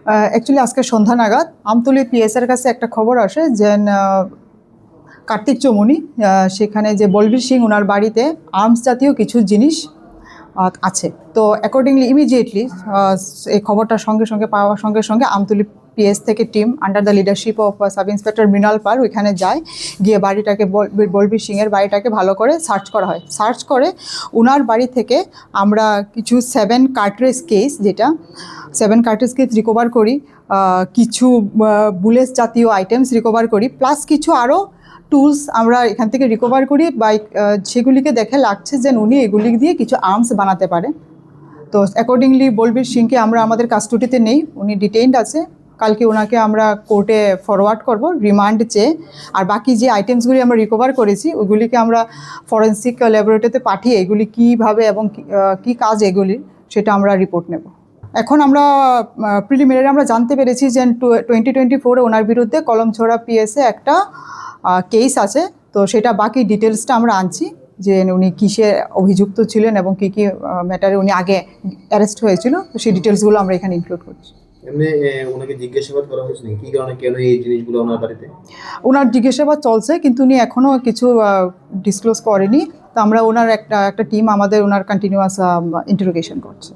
Actually আজকে সন্ধ্যা নাগাদ আমতলী পিএসের কাছে একটা খবর আসে যে কার্তিক চৌমুনি সেখানে যে বলবীর সিং ওনার বাড়িতে আর্মস জাতীয় কিছু জিনিস আছে। তো অ্যাকর্ডিংলি ইমিডিয়েটলি এই খবরটা সঙ্গে সঙ্গে পাওয়ার সঙ্গে সঙ্গে আমতলী পিএস থেকে team under the leadership of sub inspector Mrinal Pal ওইখানে যায়, গিয়ে বাড়িটাকে বলবীর সিংয়ের বাড়িটাকে ভালো করে সার্চ করা হয়। সার্চ করে ওনার বাড়ি থেকে আমরা কিছু 7 কার্ট্রেজ কেস, যেটা 7 কার্ট্রেজ কেস রিকভার করি, কিছু বুলেট জাতীয় আইটেমস রিকভার করি, প্লাস কিছু আরও টুলস আমরা এখান থেকে রিকভার করি সেগুলিকে দেখে লাগছে যে উনি এগুলি দিয়ে কিছু আর্মস বানাতে পারে। তো অ্যাকর্ডিংলি বলবীর সিংকে আমরা আমাদের কাস্টডিতে নেই, উনি ডিটেইনড আছে। কালকে ওনাকে আমরা কোর্টে ফরওয়ার্ড করব রিমান্ড চেয়ে। আর বাকি যে আইটেমসগুলি আমরা রিকভার করেছি ওইগুলিকে আমরা ফরেন্সিক ল্যাবরেটরিতে পাঠিয়ে এগুলি কীভাবে এবং কী কাজ এগুলি সেটা আমরা রিপোর্ট নেব। এখন আমরা প্রিলিমিনারি আমরা জানতে পেরেছি যে 2024-এ ওনার বিরুদ্ধে কলমছড়া পিএসে একটা কেস আছে। তো সেটা বাকি ডিটেলসটা আমরা আনছি যে উনি কিসে অভিযুক্ত ছিলেন এবং কী কী ম্যাটারে উনি আগে অ্যারেস্ট হয়েছিল, তো সেই ডিটেলসগুলো আমরা এখানে ইনক্লুড করছি। এমনি ওনাকে জিজ্ঞাসাবাদ করা হয়েছে কি কারণে কেন এই জিনিসগুলো ওনার বাড়িতে? ওনার জিজ্ঞাসাবাদ চলছে, কিন্তু উনি এখনও কিছু ডিসক্লোজ করেনি। তো আমরা ওনার একটা টিম আমাদের ওনার কন্টিনিউয়াস ইন্টারোগেশন করছে।